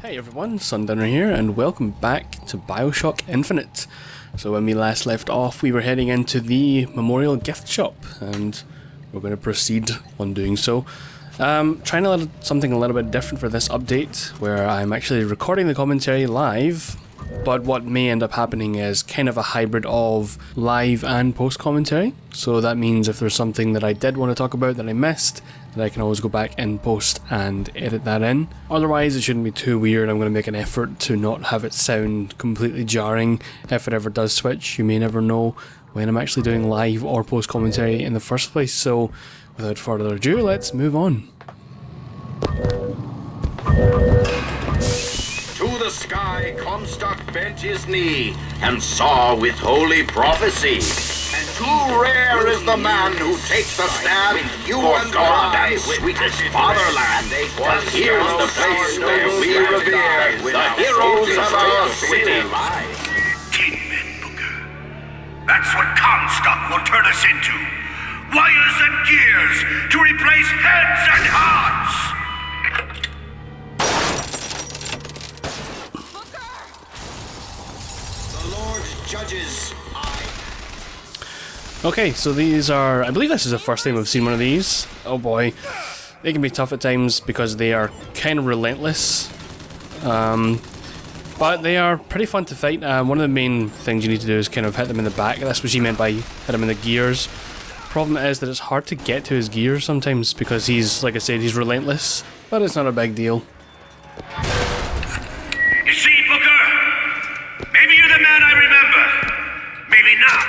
Hey everyone, Sundowner here, and welcome back to BioShock Infinite. So when we last left off, we were heading into the Memorial Gift Shop, and we're going to proceed on doing so. Trying something a little bit different for this update, where I'm actually recording the commentary live, but what may end up happening is kind of a hybrid of live and post-commentary. So that means if there's something that I did want to talk about that I missed, that I can always go back in post and edit that in. Otherwise, it shouldn't be too weird. I'm going to make an effort to not have it sound completely jarring if it ever does switch. You may never know when I'm actually doing live or post commentary in the first place. So without further ado, let's move on. To the sky Comstock bent his knee and saw with holy prophecy. And too rare is the man who takes the stand for God and sweetest fatherland. For here's the place where we revere the heroes of our city. 10 men, Booker. That's what Comstock will turn us into. Wires and gears to replace heads and hearts. The Lord judges. Okay, so these are, I believe this is the first time I've seen one of these. Oh boy. They can be tough at times because they are kind of relentless. But they are pretty fun to fight. One of the main things you need to do is kind of hit them in the back. That's what she meant by hit him in the gears. Problem is that it's hard to get to his gears sometimes because he's, like I said, he's relentless. But it's not a big deal. You see, Booker? Maybe you're the man I remember. Maybe not.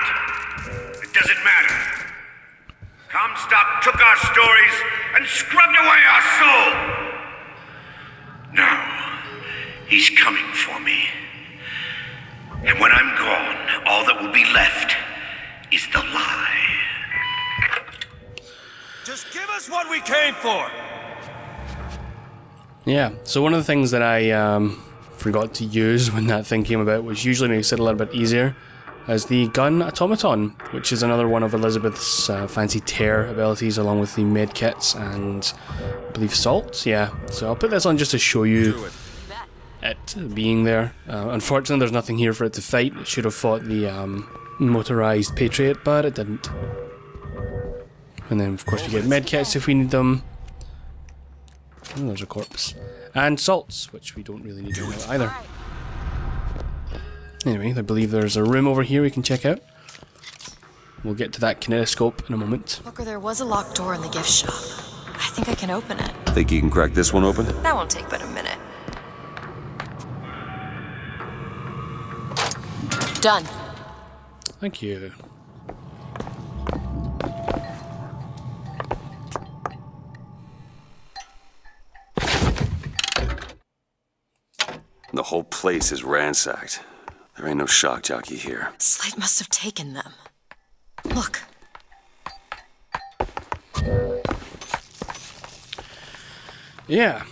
It doesn't matter. Comstock took our stories and scrubbed away our soul. Now, he's coming for me. And when I'm gone, all that will be left is the lie. Just give us what we came for! Yeah, so one of the things that I forgot to use when that thing came about, which usually makes it a little bit easier, is the gun automaton, which is another one of Elizabeth's fancy tear abilities, along with the med kits and I believe salts. Yeah, so I'll put this on just to show you it being there. Unfortunately, there's nothing here for it to fight. It should have fought the motorized Patriot, but it didn't. And then, of course, we get med kits if we need them. Oh, there's a corpse. And salts, which we don't really need to know either. Anyway, I believe there's a room over here we can check out. We'll get to that kinetoscope in a moment. Booker, there was a locked door in the gift shop. I think I can open it. Think you can crack this one open? That won't take but a minute. Done. Thank you. The whole place is ransacked. There ain't no shock jockey here. Slate must have taken them. Look. Yeah,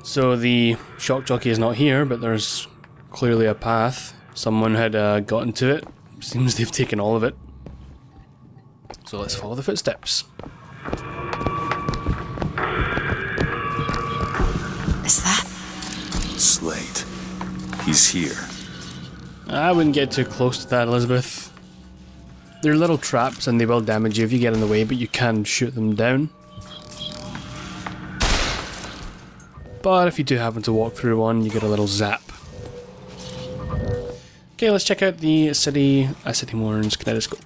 so the shock jockey is not here, but there's clearly a path. Someone had gotten to it. Seems they've taken all of it. So let's follow the footsteps. Is that? Slate. He's here. I wouldn't get too close to that, Elizabeth. They're little traps and they will damage you if you get in the way, but you can shoot them down. But if you do happen to walk through one, you get a little zap. Okay, let's check out the City Morn's kinetoscope.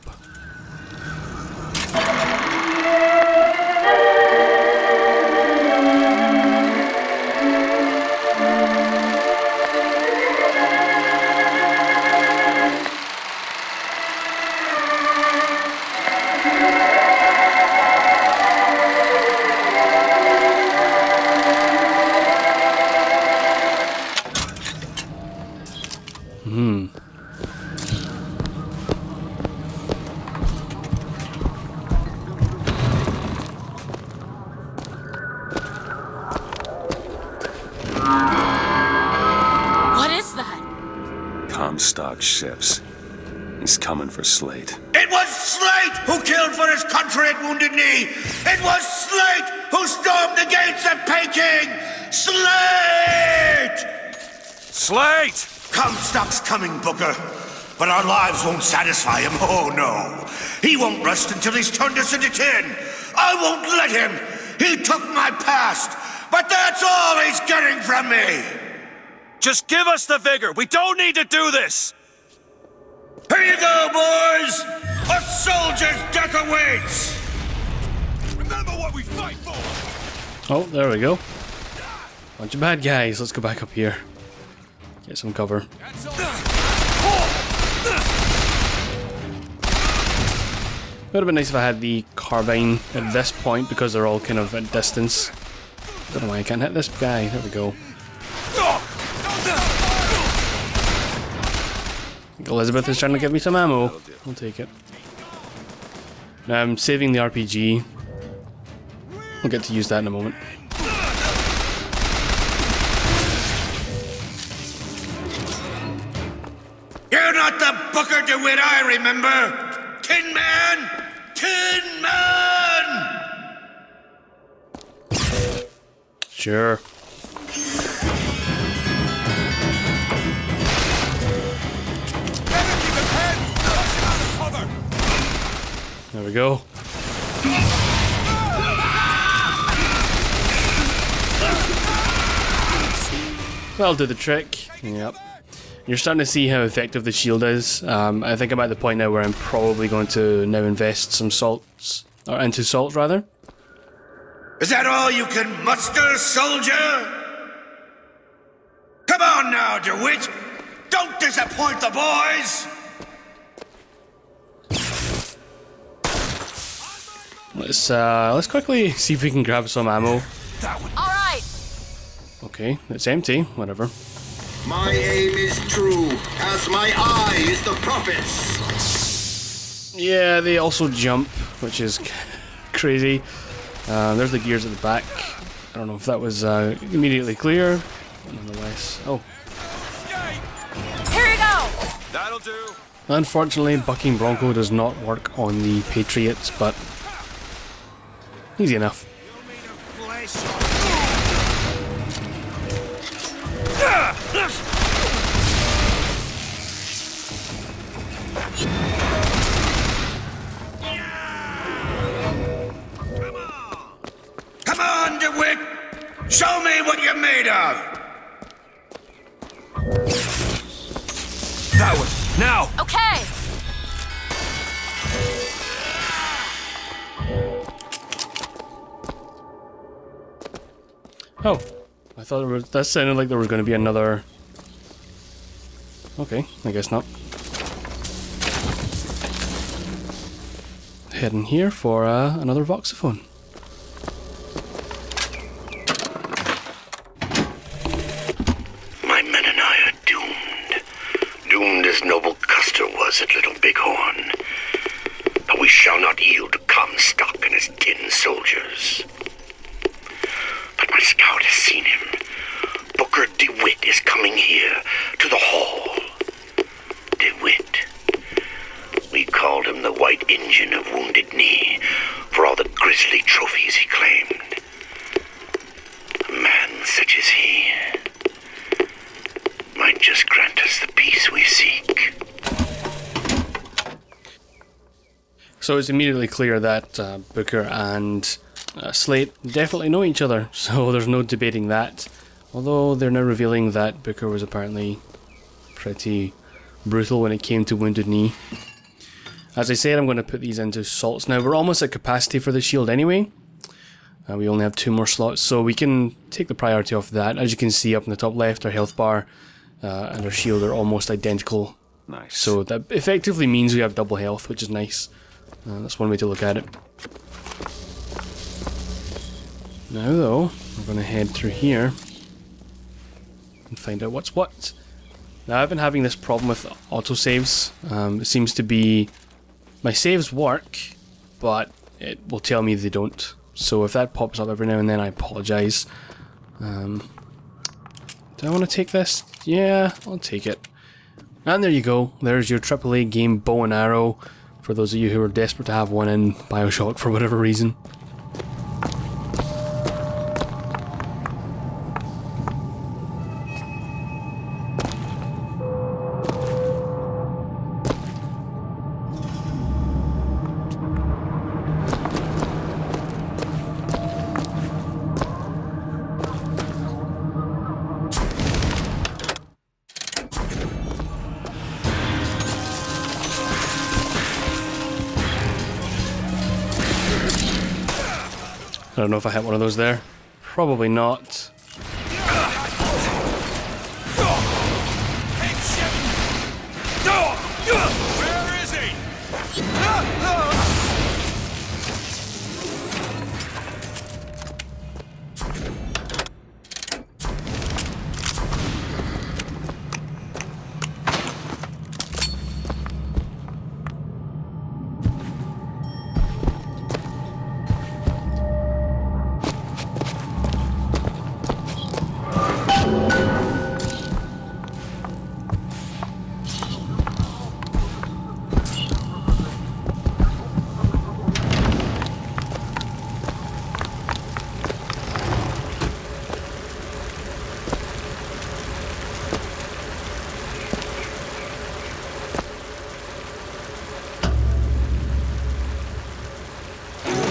What is that? Comstock ships. He's coming for Slate. It was Slate who killed for his country at Wounded Knee! It was Slate who stormed the gates at Peking! Slate! Slate! Comstock's coming, Booker. But our lives won't satisfy him, oh no. He won't rest until he's turned us into tin. I won't let him. He took my past, but that's all he's getting from me. Just give us the vigor. We don't need to do this. Here you go, boys. A soldier's death awaits. Remember what we fight for. Oh, there we go. Bunch of bad guys. Let's go back up here. Get some cover. Would have been nice if I had the carbine at this point because they're all kind of at distance. Don't know why I can't hit this guy. There we go. Elizabeth is trying to give me some ammo. I'll take it. Now I'm saving the RPG. We'll get to use that in a moment. You're not the Booker DeWitt I remember. Tin Man! Tin Man! Sure. There we go. That'll do the trick. Yep. You're starting to see how effective the shield is. I think I'm at the point now where I'm probably going to now invest some salts, or into salt rather. Is that all you can muster, soldier? Come on now, DeWitt! Don't disappoint the boys! Let's quickly see if we can grab some ammo. Alright! Okay, it's empty, whatever. My aim is true, as my eye is the prophet's. Yeah, they also jump, which is crazy. There's the gears at the back. I don't know if that was immediately clear, but nonetheless. Oh. Here you go! That'll do. Unfortunately, bucking Bronco does not work on the Patriots, but easy enough. Come on, DeWitt! Show me what you're made of! That one. Now! Okay! Oh, I thought it was, that sounded like there was going to be another. Okay, I guess not. Heading here for another voxophone. My men and I are doomed. Doomed as noble Custer was at Little Bighorn. But we shall not yield to Comstock and his tin soldiers. But my scout has seen him. Booker DeWitt is coming here to the hall. DeWitt. We called him the White Injun of Wounded Knee for all the grisly trophies he claimed. A man such as he might just grant us the peace we seek. So it's immediately clear that Booker and Slate definitely know each other, so there's no debating that. Although they're now revealing that Booker was apparently pretty brutal when it came to Wounded Knee. As I said, I'm going to put these into salts now. We're almost at capacity for the shield anyway. We only have 2 more slots, so we can take the priority off that. As you can see up in the top left, our health bar and our shield are almost identical. Nice. So that effectively means we have double health, which is nice. That's one way to look at it. Now though, we're going to head through here and find out what's what. Now I've been having this problem with autosaves. It seems to be my saves work, but it will tell me they don't. So if that pops up every now and then, I apologise. Do I want to take this? Yeah, I'll take it. And there you go. There's your AAA game bow and arrow, for those of you who are desperate to have one in BioShock for whatever reason. I don't know if I hit one of those there. Probably not. Where is he?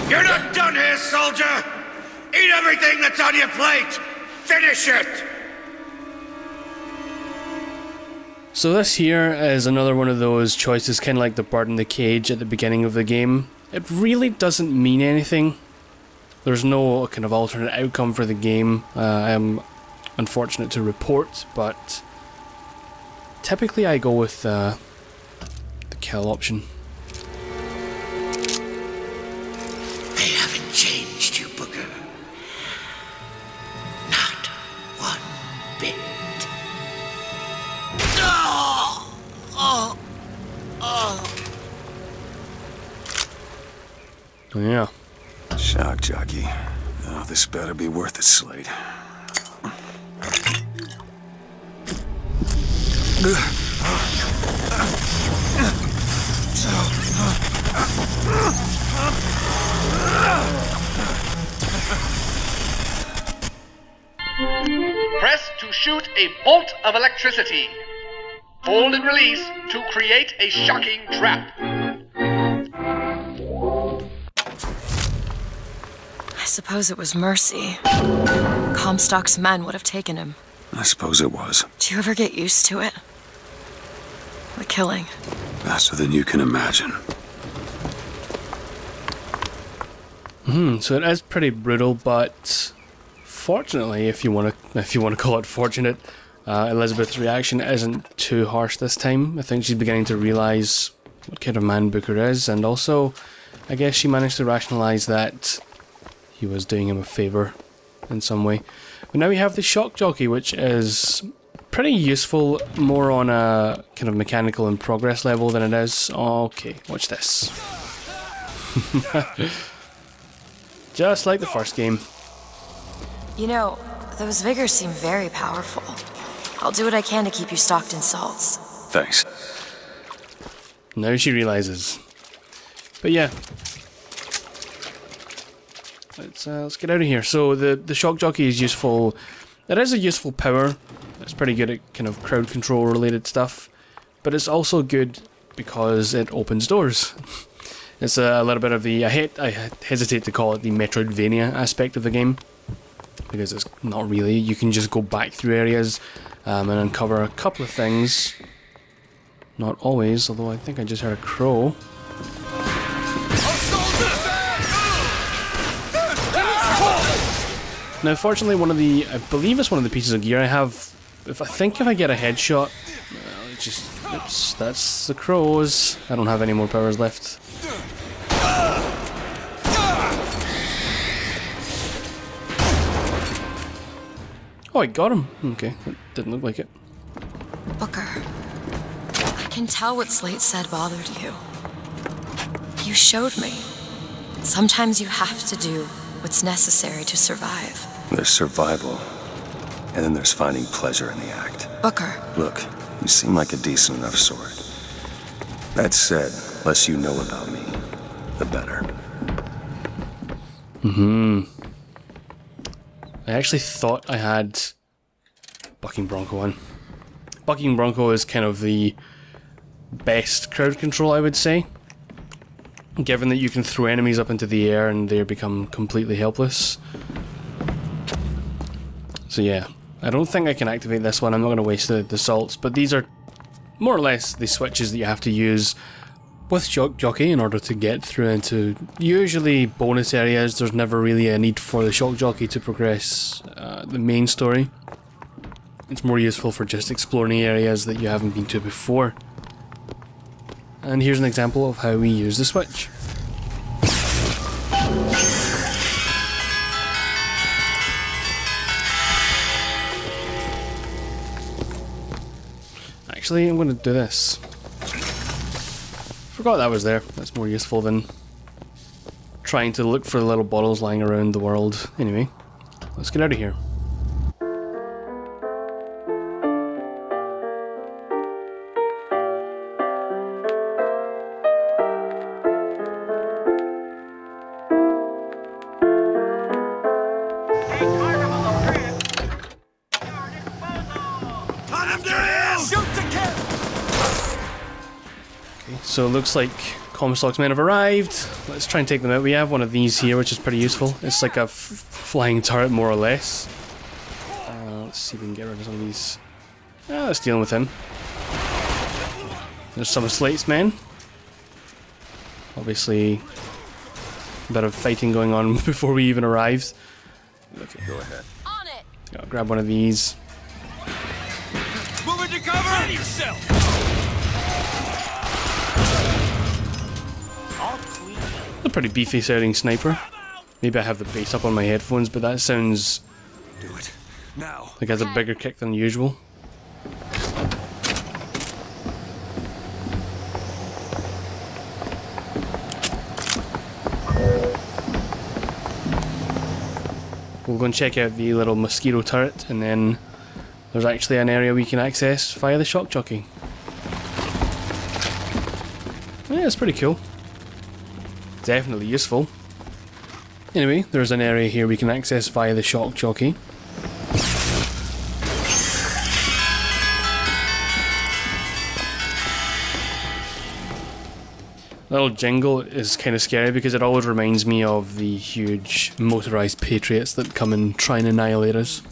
You're not done here, soldier! Eat everything that's on your plate! Finish it! So this here is another one of those choices, kind of like the bird in the cage at the beginning of the game. It really doesn't mean anything. There's no kind of alternate outcome for the game. I am unfortunate to report, but typically I go with the kill option. They haven't changed you, Booker. Not one bit. Yeah. Shock jockey. Oh, this better be worth it, Slade. Press to shoot a bolt of electricity. Hold and release to create a shocking trap. I suppose it was mercy. Comstock's men would have taken him. I suppose it was. Do you ever get used to it? The killing. Faster than you can imagine. So it is pretty brutal, but fortunately, if you want to call it fortunate, Elizabeth's reaction isn't too harsh this time. I think she's beginning to realise what kind of man Booker is, and also, I guess she managed to rationalise that he was doing him a favour in some way. But now we have the shock jockey, which is pretty useful, more on a kind of mechanical and progress level than it is. Okay, watch this. Just like the first game. You know, those vigors seem very powerful. I'll do what I can to keep you stocked in salts. Thanks. Now she realises. But yeah. Let's get out of here. So the shock jockey is useful. It is a useful power. It's pretty good at kind of crowd control related stuff. But it's also good because it opens doors. It's a little bit of the, I hesitate to call it the Metroidvania aspect of the game, because it's not really. You can just go back through areas and uncover a couple of things. Not always, although I think I just heard a crow. Now fortunately one of the, I believe it's one of the pieces of gear I have, if I get a headshot, it just, oops, that's the crows. I don't have any more powers left. Oh, I got him. Okay, that didn't look like it. Booker, I can tell what Slate said bothered you. You showed me. Sometimes you have to do what's necessary to survive. There's survival, and then there's finding pleasure in the act. Booker. Look, you seem like a decent enough sort. That said, less you know about me, the better. I actually thought I had Bucking Bronco on. Bucking Bronco is kind of the best crowd control, I would say, given that you can throw enemies up into the air and they become completely helpless. So yeah, I don't think I can activate this one. I'm not going to waste the salts, but these are more or less the switches that you have to use with Shock Jockey, in order to get through into usually bonus areas, there's never really a need for the Shock Jockey to progress the main story. It's more useful for just exploring areas that you haven't been to before. And here's an example of how we use the switch. Actually, I'm going to do this. Forgot that was there. That's more useful than trying to look for the little bottles lying around the world. Anyway, let's get out of here. So it looks like Comstock's men have arrived. Let's try and take them out. We have one of these here, which is pretty useful. It's like a flying turret, more or less. Let's see if we can get rid of some of these. Let's deal with him. There's some of Slate's men. Obviously, a bit of fighting going on before we even arrived. Okay, go ahead. On it. I'll grab one of these. Move into cover! Ready yourself! A pretty beefy sounding sniper. Maybe I have the bass up on my headphones, but that sounds Do it now. like it has a bigger kick than usual. We'll go and check out the little mosquito turret, and then there's actually an area we can access via the Shock Jockey. Yeah, it's pretty cool. Definitely useful. Anyway, there's an area here we can access via the Shock Jockey. Little jingle is kind of scary because it always reminds me of the huge motorized Patriots that come and try and annihilate us.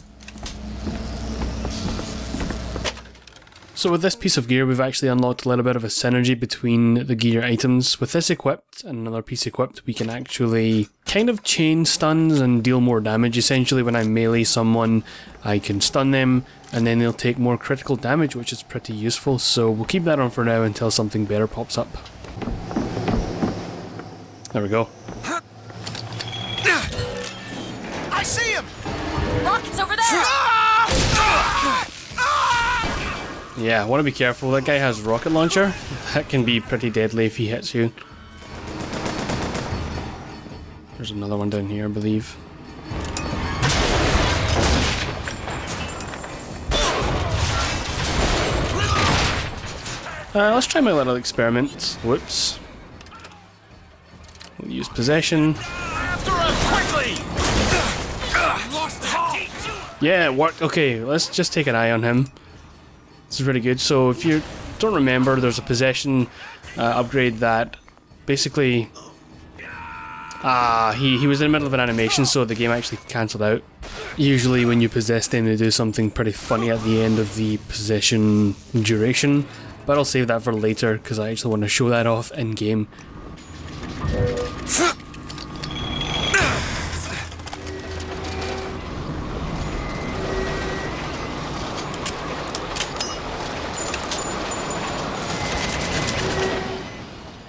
So with this piece of gear, we've actually unlocked a little bit of a synergy between the gear items. With this equipped and another piece equipped, we can actually kind of chain stuns and deal more damage. Essentially, when I melee someone, I can stun them, and then they'll take more critical damage, which is pretty useful. So we'll keep that on for now until something better pops up. There we go. I see him! Rocket's over there! Yeah, I want to be careful. That guy has a rocket launcher. That can be pretty deadly if he hits you. There's another one down here, I believe. Let's try my little experiment. Whoops. We'll use possession. After him, quickly! Lost the ball. Yeah, it worked. Okay, let's just take an eye on him. This is really good. So if you don't remember, there's a possession upgrade that basically he was in the middle of an animation, so the game actually cancelled out. Usually when you possess them, they do something pretty funny at the end of the possession duration, but I'll save that for later because I actually want to show that off in game.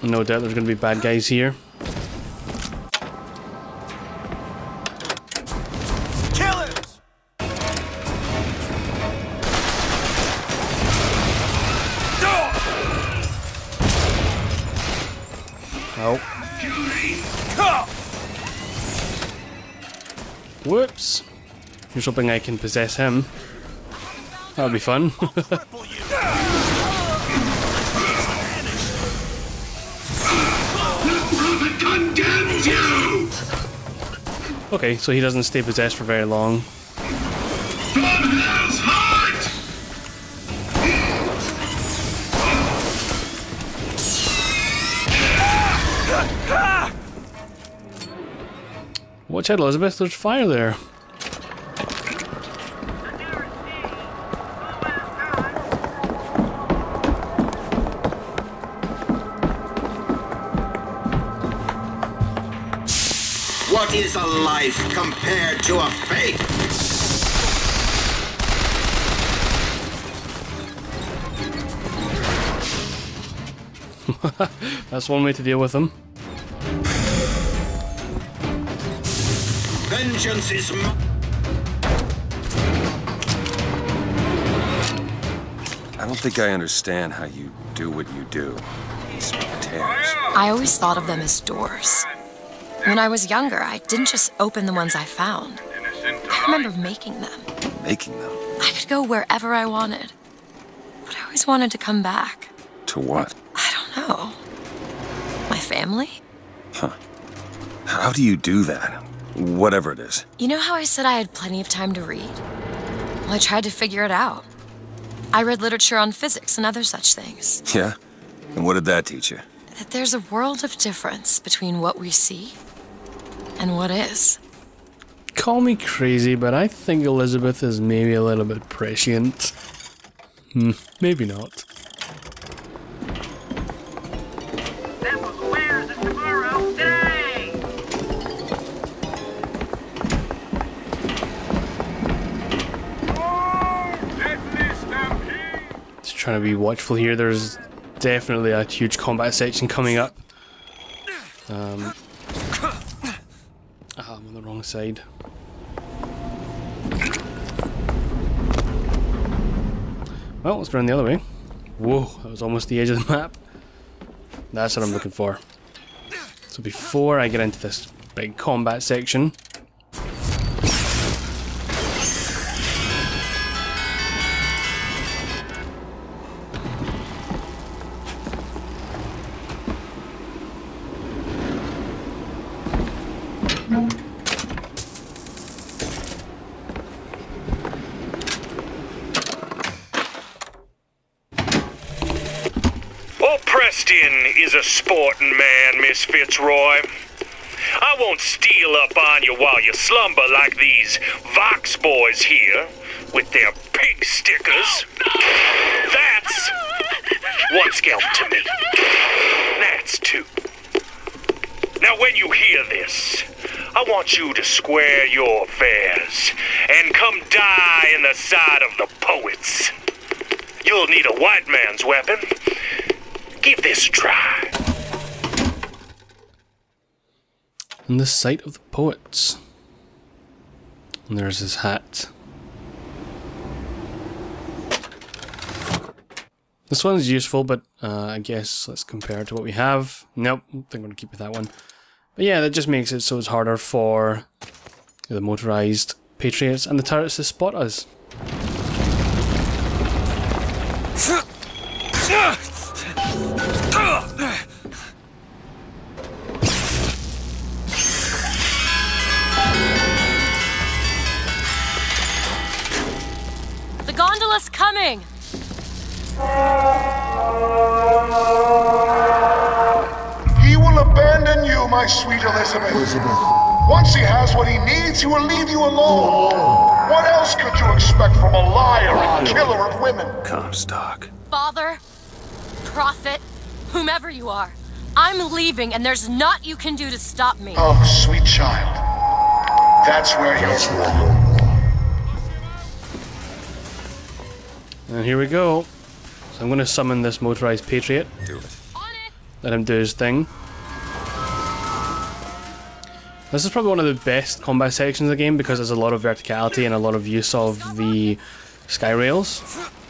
No doubt there's going to be bad guys here. Killers! Oh. Whoops. Here's hoping I can possess him. That'll be fun. Condemns you! Okay, so he doesn't stay possessed for very long. From hell's heart! Watch out, Elizabeth, there's fire there. What is a life compared to a faith? That's one way to deal with them. Vengeance is I don't think I understand how you do what you do. These tears. I always thought of them as doors. When I was younger, I didn't just open the ones I found. I remember making them. Making them? I could go wherever I wanted. But I always wanted to come back. To what? I don't know. My family? Huh. How do you do that? Whatever it is. You know how I said I had plenty of time to read? Well, I tried to figure it out. I read literature on physics and other such things. Yeah? And what did that teach you? That there's a world of difference between what we see and what is. Call me crazy, but I think Elizabeth is maybe a little bit prescient. Maybe not. That was where's the tomorrow today? Just trying to be watchful here. There's definitely a huge combat section coming up. I'm on the wrong side. Well, let's run the other way. Whoa, that was almost the edge of the map. That's what I'm looking for. So before I get into this big combat section, Preston is a sporting man, Miss Fitzroy. I won't steal up on you while you slumber like these Vox boys here, with their pig stickers. That's one scalp to me. That's two. Now when you hear this, I want you to square your affairs and come die in the side of the poets. You'll need a white man's weapon. Give this a try. in the sight of the poets. And there's his hat. This one's useful, but I guess let's compare it to what we have. Nope, I think I'm going to keep with that one. But yeah, that just makes it so it's harder for the motorized patriots and the turrets to spot us. The gondola's coming! He will abandon you, my sweet Elizabeth. Once he has what he needs, he will leave you alone. What else could you expect from a liar and killer of women? Comstock. Father, prophet, whomever you are, I'm leaving and there's naught you can do to stop me. Oh, sweet child. That's where you're... And here we go. So I'm going to summon this motorized patriot. Do it. Let him do his thing. This is probably one of the best combat sections of the game because there's a lot of verticality and a lot of use of the sky rails.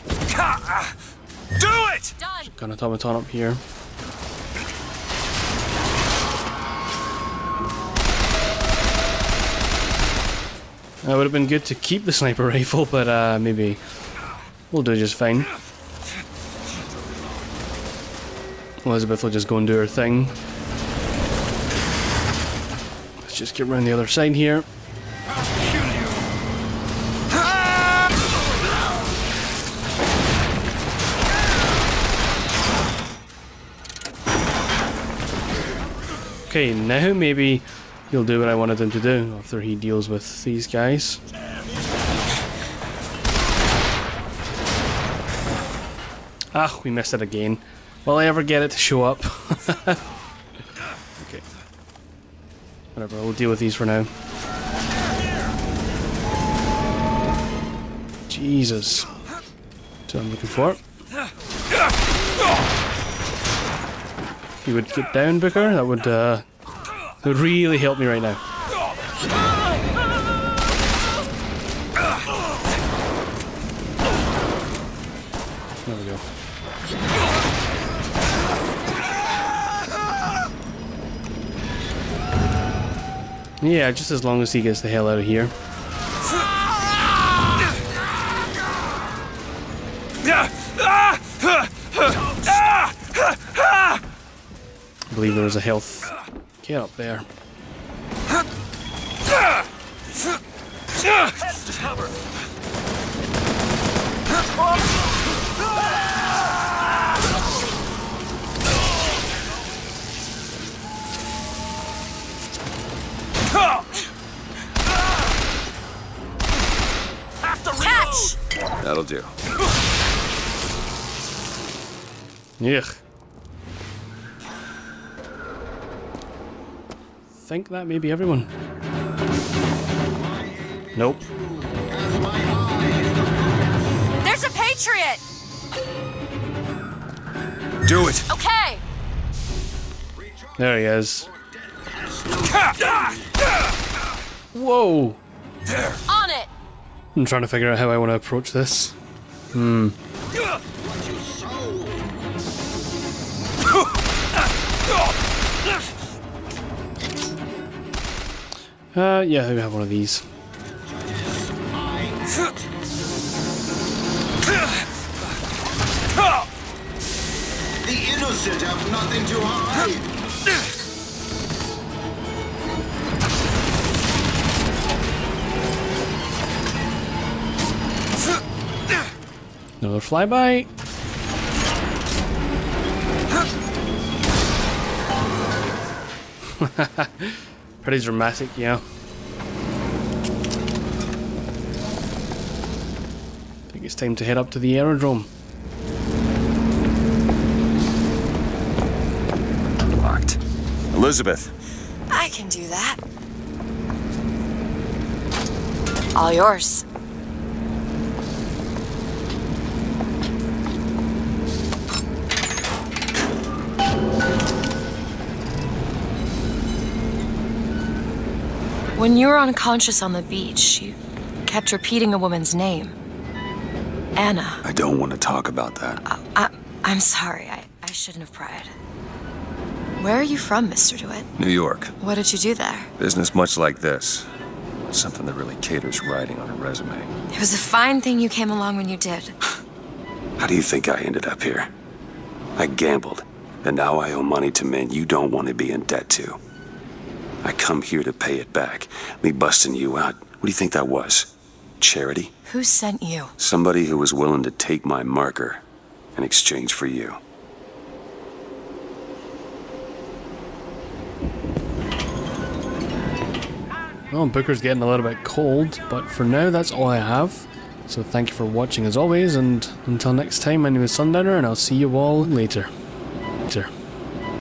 Do it! Done! Got an automaton up here. It would have been good to keep the sniper rifle, but maybe we'll do just fine. Elizabeth will just go and do her thing. Let's just get around the other side here. Okay, now maybe he'll do what I wanted him to do after he deals with these guys. Ah, we missed it again. Will I ever get it to show up? Okay. Whatever, we'll deal with these for now. Jesus. That's what I'm looking for. You would get down, Booker? That would really help me right now. There we go. Yeah, just as long as he gets the hell out of here. I believe there was a health. Get up there. Catch! That'll do. Yuck. Think that may be everyone. Nope. There's a Patriot! Do it! Okay! There he is. Whoa! On it! I'm trying to figure out how I want to approach this. Yeah, we have one of these. The innocent have nothing to hide. Another flyby. Pretty dramatic, yeah. I think it's time to head up to the aerodrome. Locked. Elizabeth! I can do that. All yours. When you were unconscious on the beach, you kept repeating a woman's name. Anna. I don't want to talk about that. I'm sorry. I shouldn't have pried. Where are you from, Mr. DeWitt? New York. What did you do there? Business much like this. Something that really caters writing on a resume. It was a fine thing you came along when you did. How do you think I ended up here? I gambled, and now I owe money to men you don't want to be in debt to. I come here to pay it back. Me busting you out, what do you think that was? Charity? Who sent you? Somebody who was willing to take my marker in exchange for you. Well, Booker's getting a little bit cold, but for now that's all I have. So thank you for watching as always, and until next time, my name is Sundowner, and I'll see you all later.